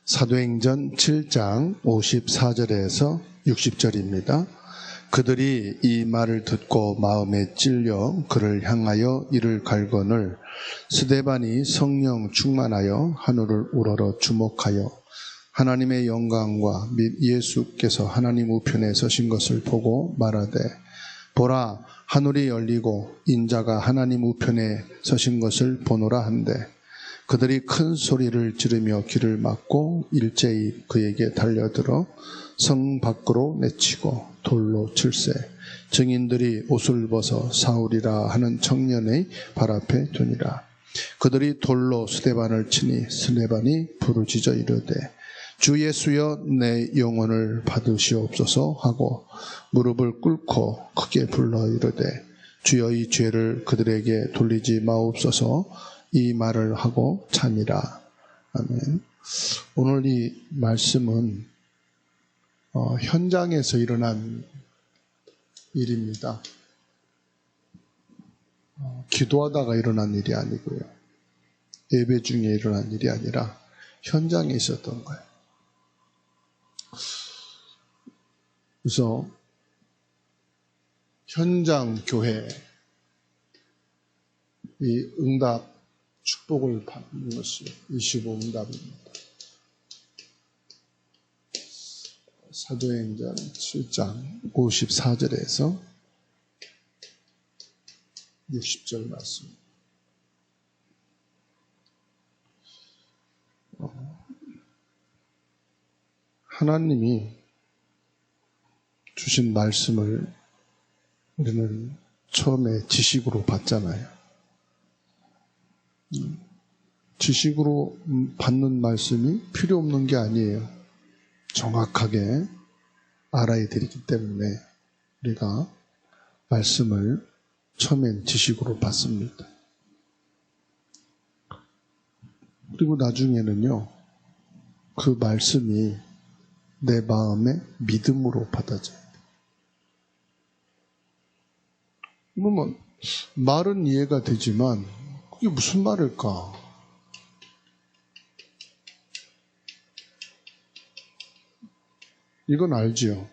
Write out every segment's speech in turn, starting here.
사도행전 7장 54절에서 60절입니다. 그들이 이 말을 듣고 마음에 찔려 그를 향하여 이를 갈거늘 스데반이 성령 충만하여 하늘을 우러러 주목하여 하나님의 영광과 및 예수께서 하나님 우편에 서신 것을 보고 말하되 보라 하늘이 열리고 인자가 하나님 우편에 서신 것을 보노라 한대 그들이 큰 소리를 지르며 귀를 막고 일제히 그에게 달려들어 성 밖으로 내치고 돌로 칠세 증인들이 옷을 벗어 사울이라 하는 청년의 발 앞에 두니라. 그들이 돌로 스데반을 치니 스데반이 부르짖어 이르되 주 예수여 내 영혼을 받으시옵소서 하고 무릎을 꿇고 크게 불러 이르되 주여 이 죄를 그들에게 돌리지 마옵소서 이 말을 하고 참이라. 아멘. 오늘 이 말씀은 현장에서 일어난 일입니다. 기도하다가 일어난 일이 아니고요. 예배 중에 일어난 일이 아니라 현장에 있었던 거예요. 그래서 현장 교회 이 응답 축복을 받는 것이 25응답입니다. 사도행전 7장 54절에서 60절 말씀. 하나님이 주신 말씀을 우리는 처음에 지식으로 받잖아요. 지식으로 받는 말씀이 필요 없는 게 아니에요. 정확하게 알아야 되기 때문에 우리가 말씀을 처음엔 지식으로 받습니다. 그리고 나중에는요, 그 말씀이 내 마음에 믿음으로 받아져요. 뭐 말은 이해가 되지만 그게 무슨 말일까? 이건 알지요.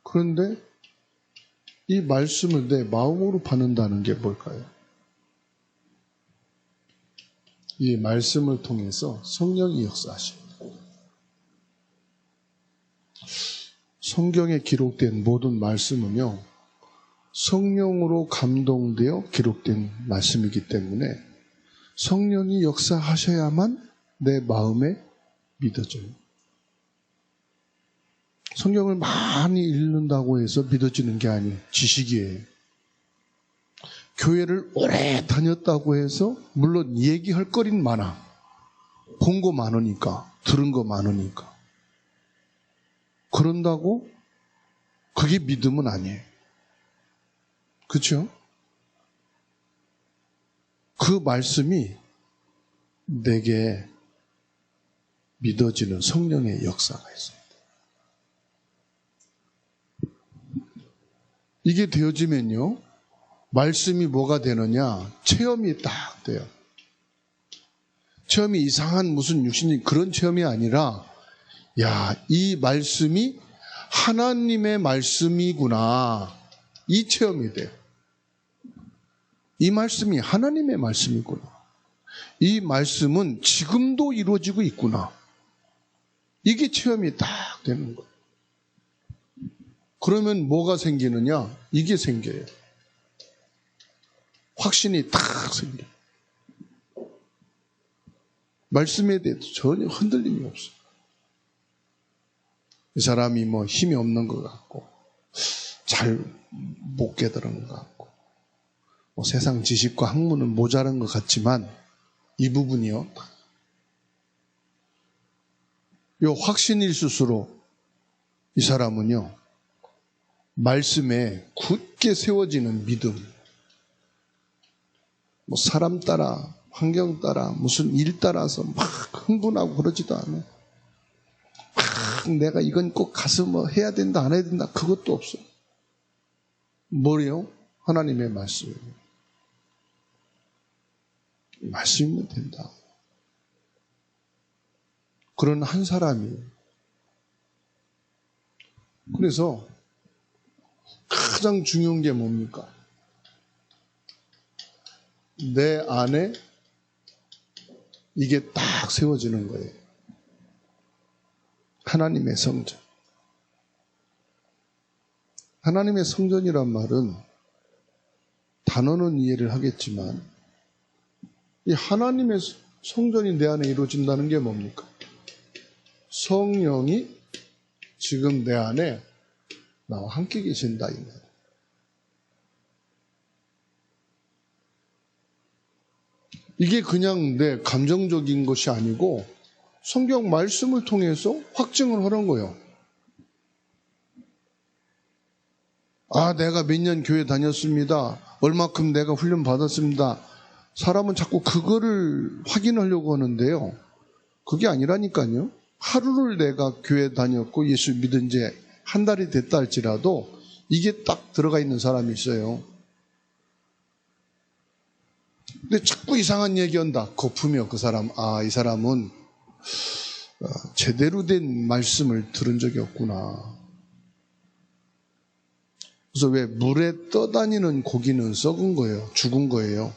그런데 이 말씀을 내 마음으로 받는다는 게 뭘까요? 이 말씀을 통해서 성령이 역사하십니다. 성경에 기록된 모든 말씀은요, 성령으로 감동되어 기록된 말씀이기 때문에 성령이 역사하셔야만 내 마음에 믿어져요. 성경을 많이 읽는다고 해서 믿어지는 게 아니에요. 지식이에요. 교회를 오래 다녔다고 해서 물론 얘기할 거리는 많아. 본 거 많으니까, 들은 거 많으니까. 그런다고 그게 믿음은 아니에요. 그렇죠? 그 말씀이 내게 믿어지는 성령의 역사가 있습니다. 이게 되어지면요, 말씀이 뭐가 되느냐? 체험이 딱 돼요. 체험이 이상한 무슨 육신적인 그런 체험이 아니라, 야, 이 말씀이 하나님의 말씀이구나. 이 체험이 돼요. 이 말씀이 하나님의 말씀이구나. 이 말씀은 지금도 이루어지고 있구나. 이게 체험이 딱 되는 거예요. 그러면 뭐가 생기느냐? 이게 생겨요. 확신이 딱 생겨요. 말씀에 대해서 전혀 흔들림이 없어요. 이 사람이 뭐 힘이 없는 것 같고, 잘 못 깨달은 것 같고, 뭐 세상 지식과 학문은 모자란 것 같지만, 이 부분이요. 요 확신이 있을수록 이 사람은요, 말씀에 굳게 세워지는 믿음, 뭐 사람 따라, 환경 따라, 무슨 일 따라서 막 흥분하고 그러지도 않아. 막 내가 이건 꼭 가서 뭐 해야 된다, 안 해야 된다, 그것도 없어. 뭐래요? 하나님의 말씀이에요. 말씀이면 된다. 그런 한 사람이. 그래서 가장 중요한 게 뭡니까? 내 안에 이게 딱 세워지는 거예요. 하나님의 성전. 하나님의 성전이란 말은 단어는 이해를 하겠지만 이 하나님의 성전이 내 안에 이루어진다는 게 뭡니까? 성령이 지금 내 안에 나와 함께 계신다 이 말. 이게 그냥 내 감정적인 것이 아니고 성경 말씀을 통해서 확증을 하는 거예요. 아, 내가 몇 년 교회 다녔습니다. 얼마큼 내가 훈련 받았습니다. 사람은 자꾸 그거를 확인하려고 하는데요. 그게 아니라니까요. 하루를 내가 교회 다녔고 예수 믿은 지 한 달이 됐다 할지라도 이게 딱 들어가 있는 사람이 있어요. 근데 자꾸 이상한 얘기한다. 거품이요, 그 사람. 아, 이 사람은 제대로 된 말씀을 들은 적이 없구나. 그래서 왜 물에 떠다니는 고기는 썩은 거예요. 죽은 거예요.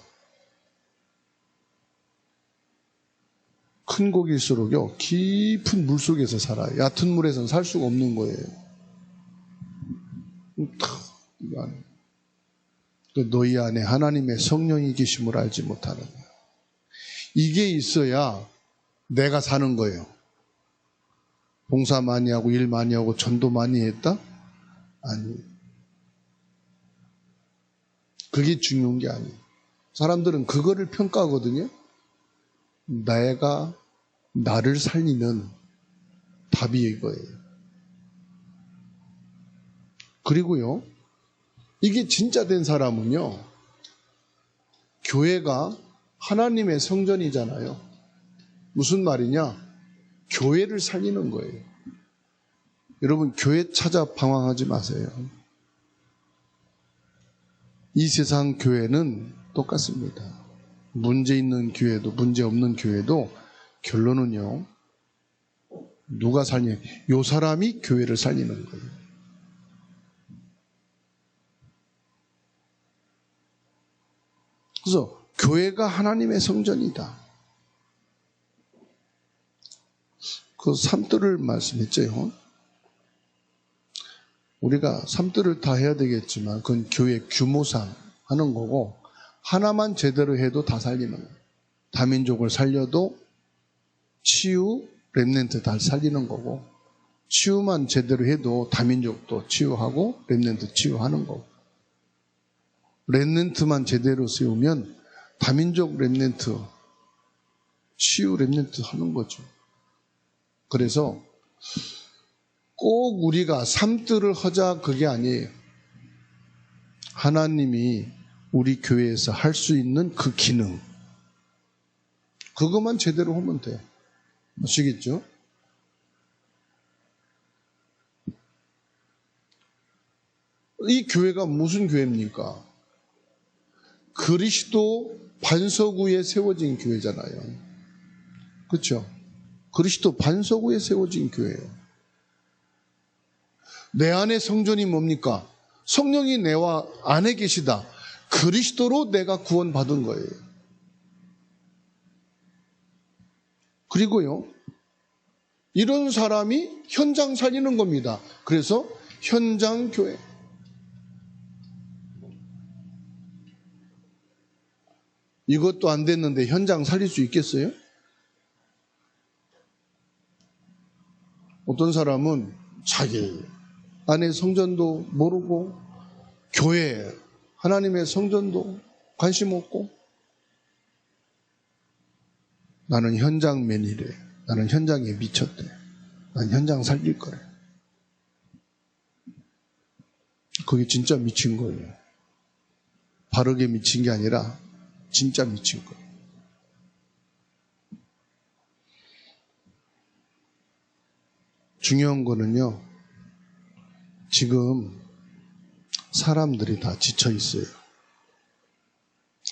큰 고기일수록요, 깊은 물 속에서 살아요. 얕은 물에서는 살 수가 없는 거예요. 너희 안에 하나님의 성령이 계심을 알지 못하는 거예요. 이게 있어야 내가 사는 거예요. 봉사 많이 하고 일 많이 하고 전도 많이 했다? 아니. 그게 중요한 게 아니에요. 사람들은 그거를 평가하거든요. 내가 나를 살리는 답이 이거예요. 그리고요, 이게 진짜 된 사람은요, 교회가 하나님의 성전이잖아요. 무슨 말이냐? 교회를 살리는 거예요. 여러분, 교회 찾아 방황하지 마세요. 이 세상 교회는 똑같습니다. 문제 있는 교회도 문제 없는 교회도 결론은요, 누가 살리냐? 요 사람이 교회를 살리는 거예요. 그래서 교회가 하나님의 성전이다. 그 삼들을 말씀했죠. 우리가 삼들을 다 해야 되겠지만 그건 교회 규모상 하는 거고, 하나만 제대로 해도 다 살리는 거예요. 다민족을 살려도 치유, 렘넌트 다 살리는 거고, 치유만 제대로 해도 다민족도 치유하고 렘넌트 치유하는 거고, 렘넌트만 제대로 세우면 다민족 렘넌트, 치유 렘넌트 하는 거죠. 그래서 꼭 우리가 삼들을 하자 그게 아니에요. 하나님이 우리 교회에서 할 수 있는 그 기능, 그것만 제대로 하면 돼. 아시겠죠? 이 교회가 무슨 교회입니까? 그리스도 반석 위에 세워진 교회잖아요. 그렇죠? 그리스도 반석 위에 세워진 교회예요. 내 안에 성전이 뭡니까? 성령이 내와 안에 계시다. 그리스도로 내가 구원받은 거예요. 그리고요, 이런 사람이 현장 살리는 겁니다. 그래서 현장 교회. 이것도 안 됐는데 현장 살릴 수 있겠어요? 어떤 사람은 자기 안에 성전도 모르고 교회, 하나님의 성전도 관심 없고, 나는 현장맨이래. 나는 현장에 미쳤대. 난 현장 살릴 거래. 그게 진짜 미친 거예요. 바르게 미친 게 아니라 진짜 미친 거예요. 중요한 거는요, 지금 사람들이 다 지쳐 있어요.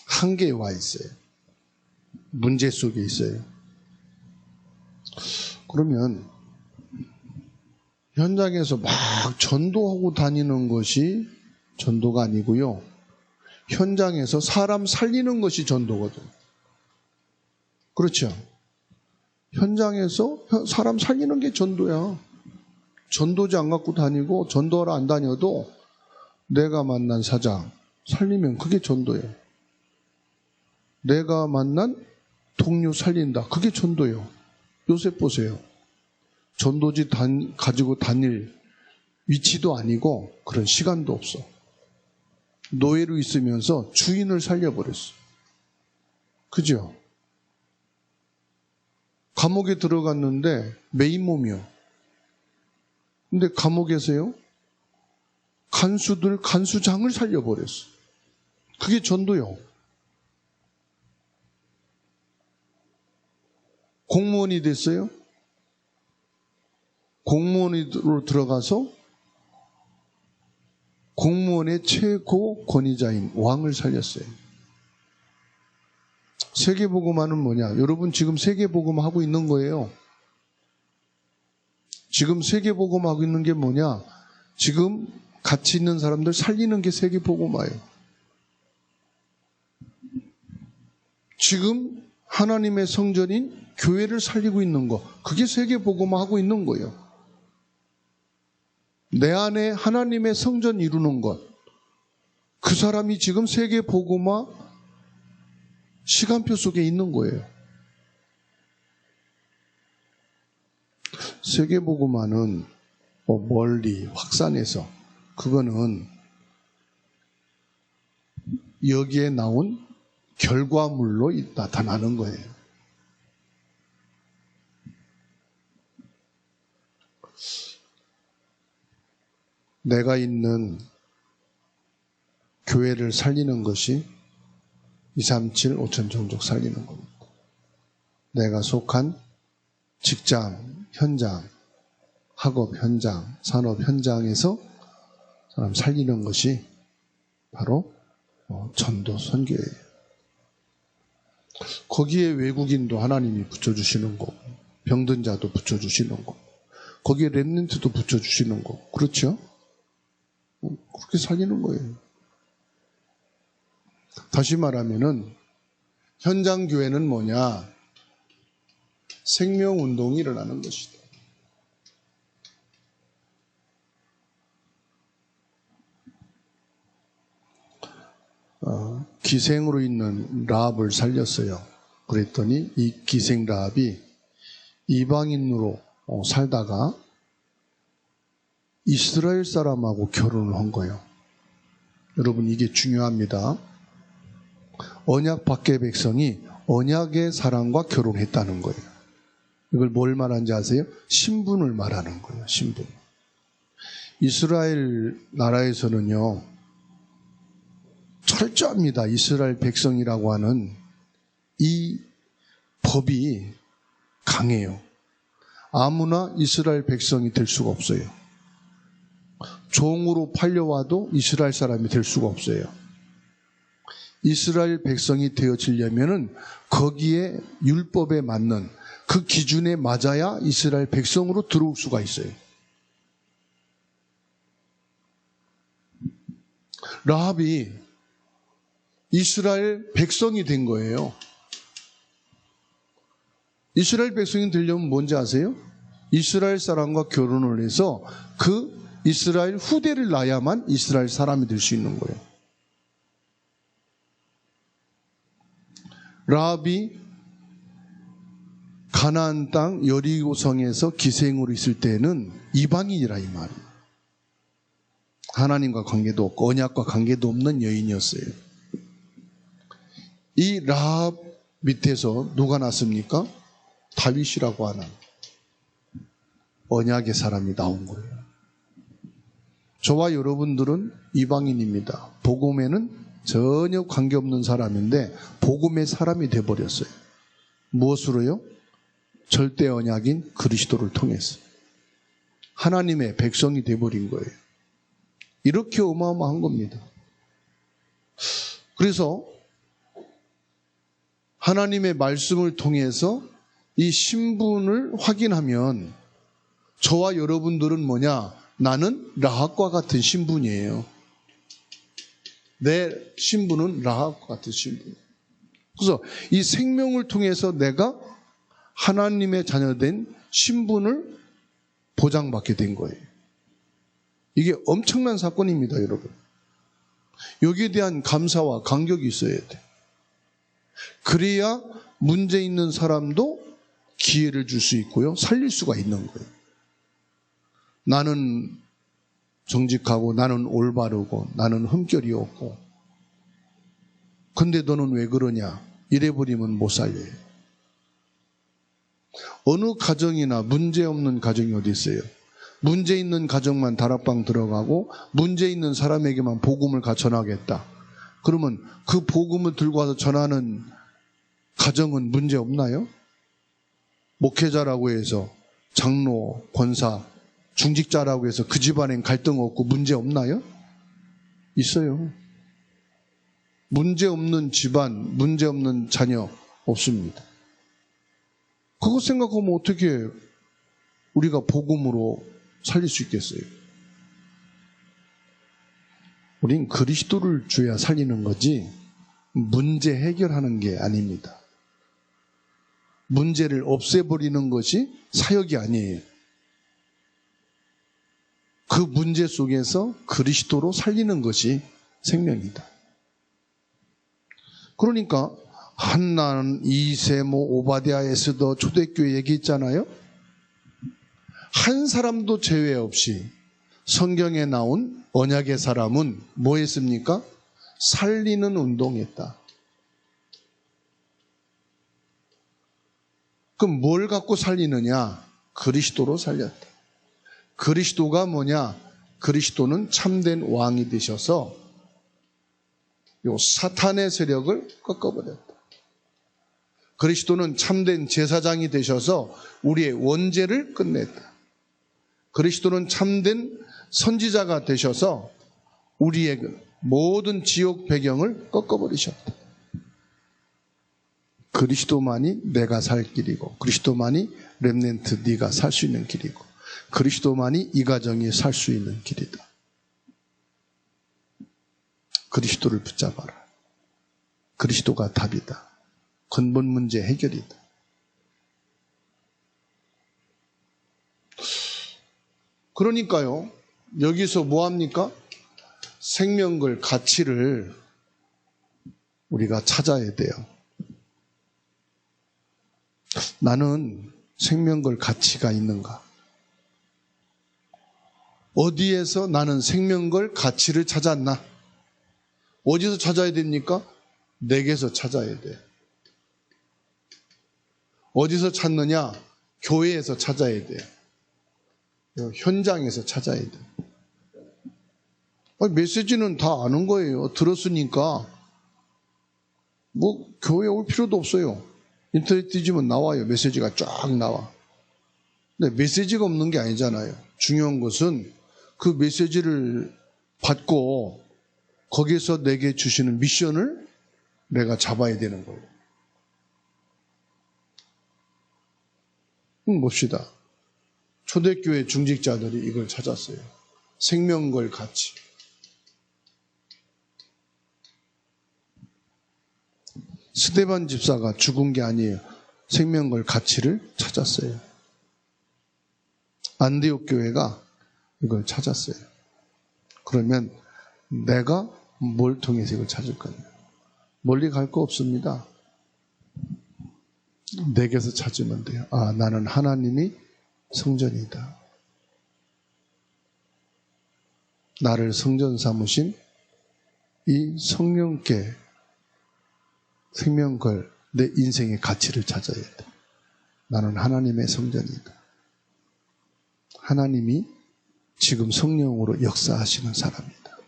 한계에 와 있어요. 문제 속에 있어요. 그러면 현장에서 막 전도하고 다니는 것이 전도가 아니고요. 현장에서 사람 살리는 것이 전도거든. 그렇죠? 현장에서 사람 살리는 게 전도야. 전도지 안 갖고 다니고 전도하러 안 다녀도 내가 만난 사장 살리면 그게 전도예요. 내가 만난 동료 살린다. 그게 전도예요. 요셉 보세요. 전도지 가지고 다닐 위치도 아니고 그런 시간도 없어. 노예로 있으면서 주인을 살려버렸어. 그죠? 감옥에 들어갔는데 메인 몸이요. 근데 감옥에서요, 간수장을 살려버렸어. 그게 전도요. 공무원이 됐어요. 공무원으로 들어가서 공무원의 최고 권위자인 왕을 살렸어요. 세계복음화는 뭐냐? 여러분 지금 세계복음화 하고 있는 거예요. 지금 세계복음화 하고 있는 게 뭐냐? 지금 같이 있는 사람들 살리는 게 세계복음화예요. 지금 하나님의 성전인 교회를 살리고 있는 거, 그게 세계복음화 하고 있는 거예요. 내 안에 하나님의 성전 이루는 것, 그 사람이 지금 세계복음화 시간표 속에 있는 거예요. 세계복음화는 멀리 확산해서 그거는 여기에 나온 결과물로 나타나는 거예요. 내가 있는 교회를 살리는 것이 237, 5천 종족 살리는 겁니다. 내가 속한 직장, 현장, 학업 현장, 산업 현장에서 사람 살리는 것이 바로 전도 선교예요. 거기에 외국인도 하나님이 붙여주시는 거고, 병든 자도 붙여주시는 거고, 거기에 렘넌트도 붙여주시는 거고, 그렇죠? 그렇게 살리는 거예요. 다시 말하면은 현장 교회는 뭐냐? 생명운동이 일어나는 것이다. 기생으로 있는 라합을 살렸어요. 그랬더니 이 기생 라합이 이방인으로 살다가 이스라엘 사람하고 결혼을 한 거예요. 여러분 이게 중요합니다. 언약 밖의 백성이 언약의 사람과 결혼했다는 거예요. 이걸 뭘 말하는지 아세요? 신분을 말하는 거예요. 신분. 이스라엘 나라에서는요, 철저합니다. 이스라엘 백성이라고 하는 이 법이 강해요. 아무나 이스라엘 백성이 될 수가 없어요. 종으로 팔려와도 이스라엘 사람이 될 수가 없어요. 이스라엘 백성이 되어지려면은 거기에 율법에 맞는 그 기준에 맞아야 이스라엘 백성으로 들어올 수가 있어요. 라합이 이스라엘 백성이 된 거예요. 이스라엘 백성이 되려면 뭔지 아세요? 이스라엘 사람과 결혼을 해서 그 이스라엘 후대를 낳아야만 이스라엘 사람이 될 수 있는 거예요. 라합이 가나안 땅 여리고성에서 기생으로 있을 때는 이방인이라 이 말이에요. 하나님과 관계도 없고 언약과 관계도 없는 여인이었어요. 이 라합 밑에서 누가 났습니까? 다윗이라고 하는 언약의 사람이 나온 거예요. 저와 여러분들은 이방인입니다. 복음에는 전혀 관계없는 사람인데 복음의 사람이 돼버렸어요. 무엇으로요? 절대 언약인 그리스도를 통해서 하나님의 백성이 돼버린 거예요. 이렇게 어마어마한 겁니다. 그래서 하나님의 말씀을 통해서 이 신분을 확인하면 저와 여러분들은 뭐냐? 나는 라합과 같은 신분이에요. 내 신분은 라합과 같은 신분. 그래서 이 생명을 통해서 내가 하나님의 자녀된 신분을 보장받게 된 거예요. 이게 엄청난 사건입니다, 여러분. 여기에 대한 감사와 감격이 있어야 돼. 그래야 문제 있는 사람도 기회를 줄 수 있고요. 살릴 수가 있는 거예요. 나는 정직하고 나는 올바르고 나는 흠결이 없고 근데 너는 왜 그러냐? 이래버리면 못 살려요. 어느 가정이나 문제 없는 가정이 어디 있어요? 문제 있는 가정만 다락방 들어가고 문제 있는 사람에게만 복음을 전하겠다. 그러면 그 복음을 들고 와서 전하는 가정은 문제 없나요? 목회자라고 해서 장로, 권사, 중직자라고 해서 그 집안엔 갈등 없고 문제 없나요? 있어요. 문제 없는 집안, 문제 없는 자녀 없습니다. 그거 생각하면 어떻게 우리가 복음으로 살릴 수 있겠어요? 우린 그리스도를 줘야 살리는 거지 문제 해결하는 게 아닙니다. 문제를 없애버리는 것이 사역이 아니에요. 그 문제 속에서 그리스도로 살리는 것이 생명이다. 그러니까 한나는 이세모 오바댜 에스더 초대교회 얘기했잖아요. 한 사람도 제외 없이 성경에 나온 언약의 사람은 뭐 했습니까? 살리는 운동했다. 그럼 뭘 갖고 살리느냐? 그리스도로 살렸다. 그리스도가 뭐냐? 그리스도는 참된 왕이 되셔서 요 사탄의 세력을 꺾어버렸다. 그리스도는 참된 제사장이 되셔서 우리의 원죄를 끝냈다. 그리스도는 참된 선지자가 되셔서 우리의 모든 지옥 배경을 꺾어버리셨다. 그리스도만이 내가 살 길이고 그리스도만이 렘넌트 네가 살 수 있는 길이고 그리스도만이 이 가정이 살 수 있는 길이다. 그리스도를 붙잡아라. 그리스도가 답이다. 근본 문제 해결이다. 그러니까요, 여기서 뭐 합니까? 생명걸 가치를 우리가 찾아야 돼요. 나는 생명걸 가치가 있는가? 어디에서 나는 생명걸 가치를 찾았나? 어디서 찾아야 됩니까? 내게서 찾아야 돼. 어디서 찾느냐? 교회에서 찾아야 돼. 현장에서 찾아야 돼. 메시지는 다 아는 거예요. 들었으니까 뭐 교회 올 필요도 없어요. 인터넷 뒤지면 나와요. 메시지가 쫙 나와. 근데 메시지가 없는 게 아니잖아요. 중요한 것은 그 메시지를 받고 거기에서 내게 주시는 미션을 내가 잡아야 되는 거예요. 봅시다. 초대교회 중직자들이 이걸 찾았어요. 생명걸 가치. 스데반 집사가 죽은 게 아니에요. 생명걸 가치를 찾았어요. 안디옥 교회가 이걸 찾았어요. 그러면 내가 뭘 통해서 이걸 찾을 거냐? 멀리 갈 거 없습니다. 내게서 찾으면 돼요. 아, 나는 하나님이 성전이다. 나를 성전 삼으신 이 성령께 생명걸 내 인생의 가치를 찾아야 돼. 나는 하나님의 성전이다. 하나님이 지금 성령으로 역사하시는 사람이다.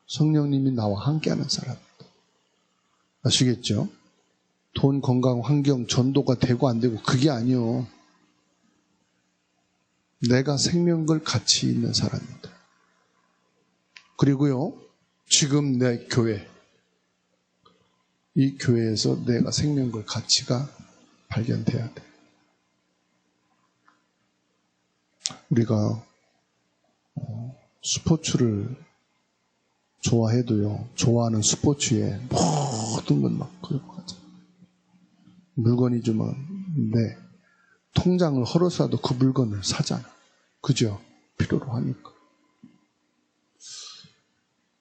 성령님이 나와 함께하는 사람이다. 아시겠죠? 돈, 건강, 환경, 전도가 되고 안 되고 그게 아니요. 내가 생명걸 가치 있는 사람이다. 그리고요, 지금 내 교회, 이 교회에서 내가 생명걸 가치가 발견돼야 돼. 우리가 스포츠를 좋아해도요, 좋아하는 스포츠에 모든 건 막 그러고 가죠. 물건이 좀, 네, 통장을 헐어서라도 그 물건을 사잖아. 그죠? 필요로 하니까.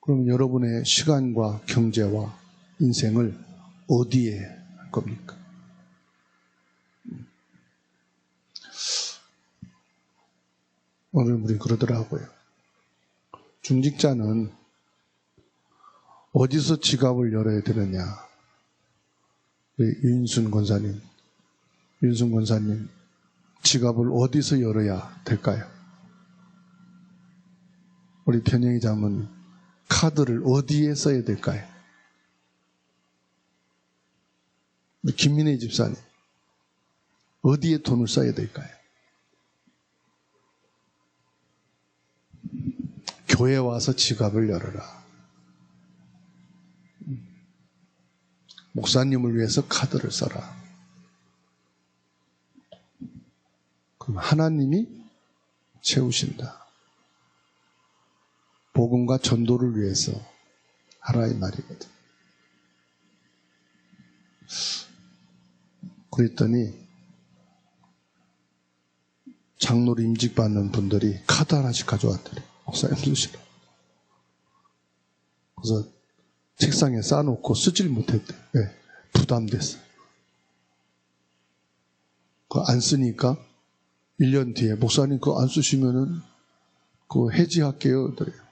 그럼 여러분의 시간과 경제와 인생을 어디에 할 겁니까? 오늘 우리 그러더라고요. 중직자는 어디서 지갑을 열어야 되느냐. 윤순 권사님, 지갑을 어디서 열어야 될까요? 우리 편영이자면 카드를 어디에 써야 될까요? 우리 김민혜 집사님, 어디에 돈을 써야 될까요? 교회 와서 지갑을 열어라. 목사님을 위해서 카드를 써라. 그럼 하나님이 채우신다. 복음과 전도를 위해서 하라 이 말이거든. 그랬더니 장로로 임직받는 분들이 카드 하나씩 가져왔더래. 목사님 주시라. 그래서 책상에 쌓아놓고 쓰질 못했대. 왜? 부담됐어. 그거 안 쓰니까 1년 뒤에 목사님 그거 안 쓰시면은 그거 해지할게요. 그래요.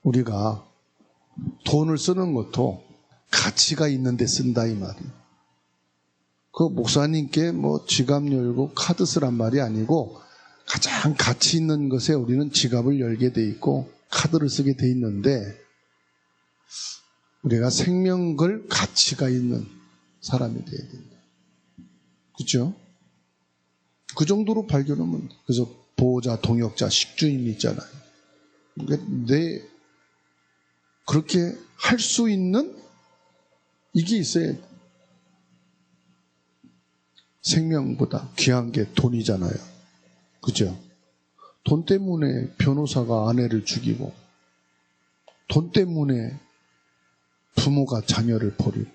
우리가 돈을 쓰는 것도 가치가 있는데 쓴다 이 말이에요. 그 목사님께 뭐 지갑 열고 카드 쓰란 말이 아니고 가장 가치 있는 것에 우리는 지갑을 열게 돼 있고 카드를 쓰게 돼 있는데 우리가 생명 걸 가치가 있는 사람이 돼야 된다. 그렇죠? 그 정도로 발견하면 그래서 보호자, 동역자, 식주인 있잖아요. 내 그렇게 할 수 있는 이게 있어야 돼. 생명보다 귀한 게 돈이잖아요. 그죠? 돈 때문에 변호사가 아내를 죽이고 돈 때문에 부모가 자녀를 버리고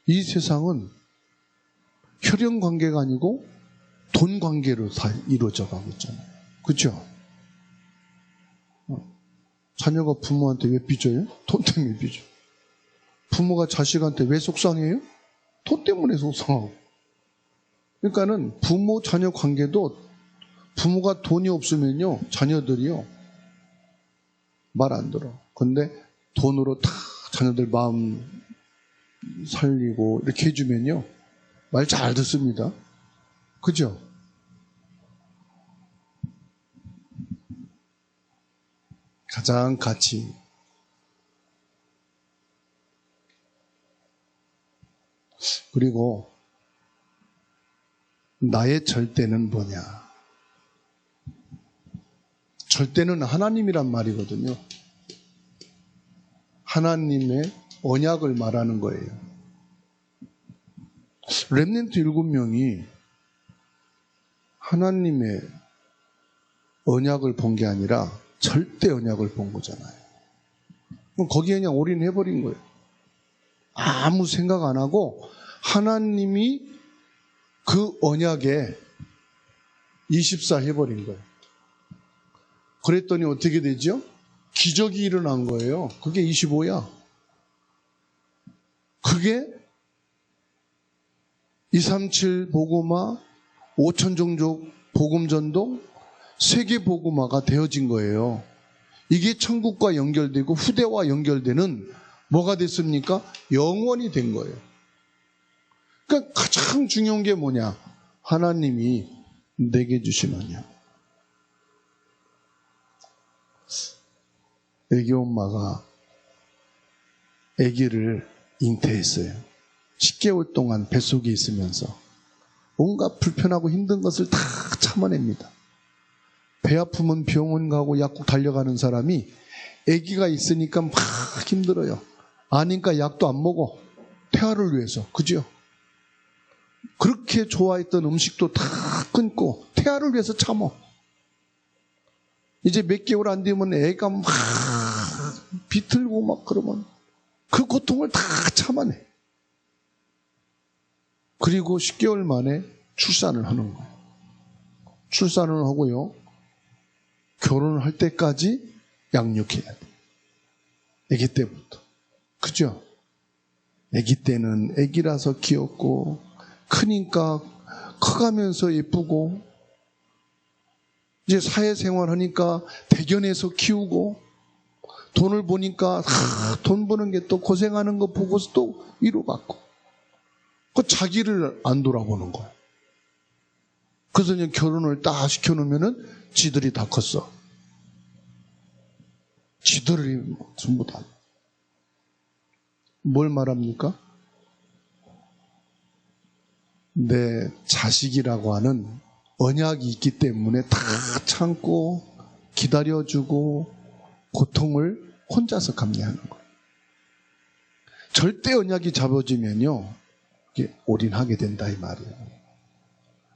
이 세상은 혈연 관계가 아니고 돈 관계로 다 이루어져 가고 있잖아요. 그죠? 자녀가 부모한테 왜 빚어요? 돈 때문에 빚어. 부모가 자식한테 왜 속상해요? 돈 때문에 속상하고. 그러니까는 부모 자녀 관계도 부모가 돈이 없으면요 자녀들이요 말 안 들어. 근데 돈으로 다 자녀들 마음 살리고 이렇게 해주면요 말 잘 듣습니다. 그죠? 가장 가치 그리고 나의 절대는 뭐냐? 절대는 하나님이란 말이거든요. 하나님의 언약을 말하는 거예요. 렘넌트 7명이 하나님의 언약을 본 게 아니라 절대 언약을 본 거잖아요. 그럼 거기에 그냥 올인해버린 거예요. 아무 생각 안 하고 하나님이 그 언약에 24 해버린 거예요. 그랬더니 어떻게 되죠? 기적이 일어난 거예요. 그게 25야. 그게 237 복음화, 5천 종족 복음 전동, 세계 복음화가 되어진 거예요. 이게 천국과 연결되고 후대와 연결되는 뭐가 됐습니까? 영원이 된 거예요. 그러니까 가장 중요한 게 뭐냐? 하나님이 내게 주신 언약. 애기 엄마가 아기를 잉태했어요. 10개월 동안 뱃속에 있으면서 온갖 불편하고 힘든 것을 다 참아냅니다. 배 아프면 병원 가고 약국 달려가는 사람이 아기가 있으니까 막 힘들어요. 아니까 약도 안 먹어. 태아를 위해서. 그죠? 그렇게 좋아했던 음식도 다 끊고 태아를 위해서 참어. 이제 몇 개월 안 되면 애가 막 비틀고 막 그러면 그 고통을 다 참아내. 그리고 10개월 만에 출산을 하는 거예요. 출산을 하고요. 결혼을 할 때까지 양육해야 돼. 아기 때부터. 그죠? 아기 때는 아기라서 귀엽고 크니까 커가면서 예쁘고 이제 사회생활 하니까 대견해서 키우고 돈을 보니까 돈 버는 게 또 고생하는 거 보고서 또 위로받고 그 자기를 안 돌아보는 거야. 그래서 그냥 결혼을 딱 시켜놓으면은 지들이 다 컸어. 지들이 전부 다. 뭘 말합니까? 내 자식이라고 하는 언약이 있기 때문에 다 참고 기다려주고 고통을 혼자서 감내하는 거예요. 절대 언약이 잡아지면요, 이게 올인하게 된다 이 말이에요.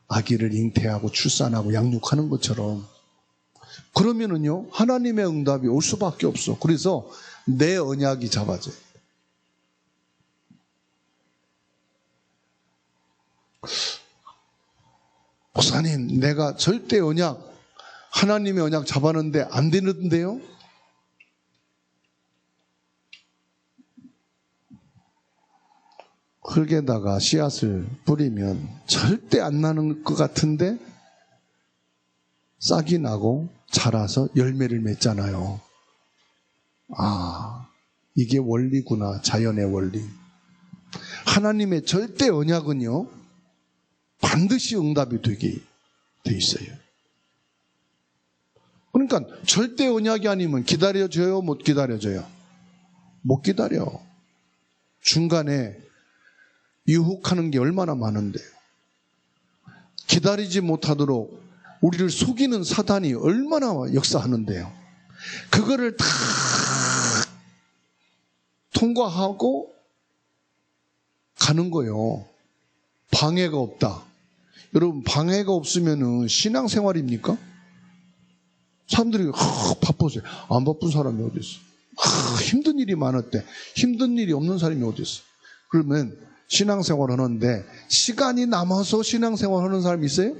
아기를 잉태하고 출산하고 양육하는 것처럼. 그러면은요, 하나님의 응답이 올 수밖에 없어. 그래서 내 언약이 잡아져요. 목사님, 내가 절대 언약, 하나님의 언약 잡았는데 안 되는데요? 흙에다가 씨앗을 뿌리면 절대 안 나는 것 같은데 싹이 나고 자라서 열매를 맺잖아요. 아, 이게 원리구나. 자연의 원리. 하나님의 절대 언약은요, 반드시 응답이 되게 돼 있어요. 그러니까 절대 언약이 아니면 기다려줘요? 못 기다려줘요? 못 기다려. 중간에 유혹하는 게 얼마나 많은데요. 기다리지 못하도록 우리를 속이는 사단이 얼마나 역사하는데요. 그거를 다 통과하고 가는 거예요. 방해가 없다. 여러분, 방해가 없으면 신앙생활입니까? 사람들이 바쁘세요. 안 바쁜 사람이 어디 있어? 힘든 일이 많았대. 힘든 일이 없는 사람이 어디 있어? 그러면 신앙생활 하는데 시간이 남아서 신앙생활 하는 사람이 있어요?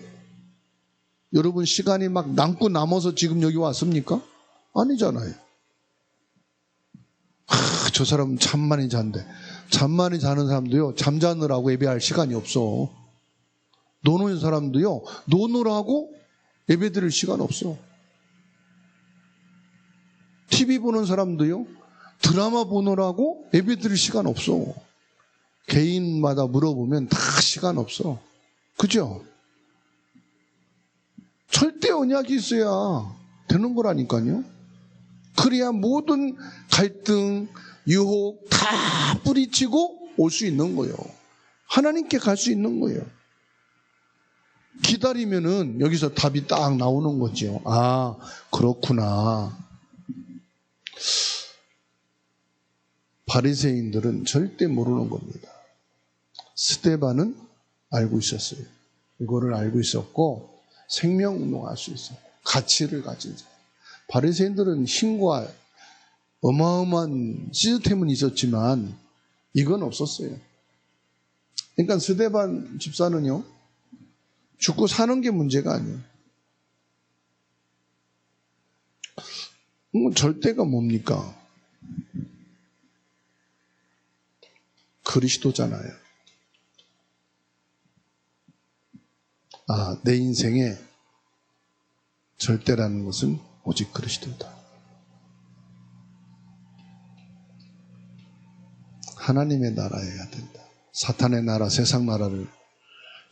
여러분, 시간이 막 남고 남아서 지금 여기 왔습니까? 아니잖아요. 저 사람은 잠 많이 잔대. 잠 많이 자는 사람도요, 잠자느라고 예배할 시간이 없어. 노는 사람도요, 노느라고 예배 드릴 시간 없어. TV 보는 사람도요, 드라마 보느라고 예배 드릴 시간 없어. 개인마다 물어보면 다 시간 없어. 그죠? 절대 언약이 있어야 되는 거라니까요. 그래야 모든 갈등, 유혹 다 뿌리치고 올 수 있는 거예요. 하나님께 갈 수 있는 거예요. 기다리면은 여기서 답이 딱 나오는 거죠. 아, 그렇구나. 바리새인들은 절대 모르는 겁니다. 스데반은 알고 있었어요. 이거를 알고 있었고 생명운동할 수 있어요. 가치를 가진 자예요. 바리새인들은 힘과 어마어마한 시스템은 있었지만 이건 없었어요. 그러니까 스데반 집사는요, 죽고 사는 게 문제가 아니에요. 절대가 뭡니까? 그리스도잖아요. 아, 내 인생에 절대라는 것은 오직 그리스도다. 하나님의 나라여야 된다. 사탄의 나라, 세상 나라를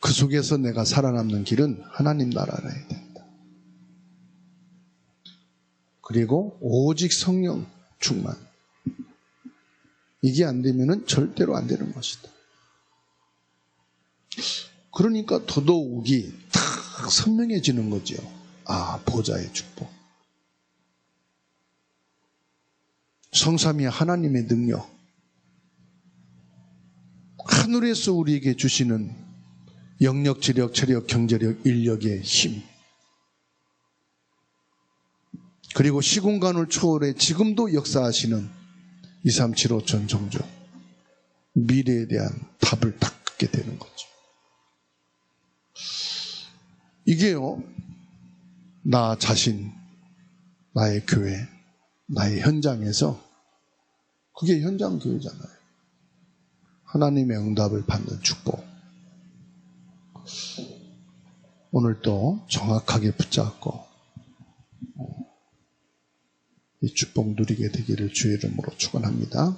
그 속에서 내가 살아남는 길은 하나님 나라여야 된다. 그리고 오직 성령 충만. 이게 안 되면은 절대로 안 되는 것이다. 그러니까 더더욱이 탁 선명해지는 거죠. 아, 보좌의 축복. 성삼위 하나님의 능력. 하늘에서 우리에게 주시는 영력, 지력, 체력, 경제력, 인력의 힘. 그리고 시공간을 초월해 지금도 역사하시는 237호 전성주. 미래에 대한 답을 딱 갖게 되는 거죠. 이게요, 나 자신, 나의 교회, 나의 현장에서 그게 현장 교회잖아요. 하나님의 응답을 받는 축복. 오늘도 정확하게 붙잡고 이 축복 누리게 되기를 주의 이름으로 축원합니다.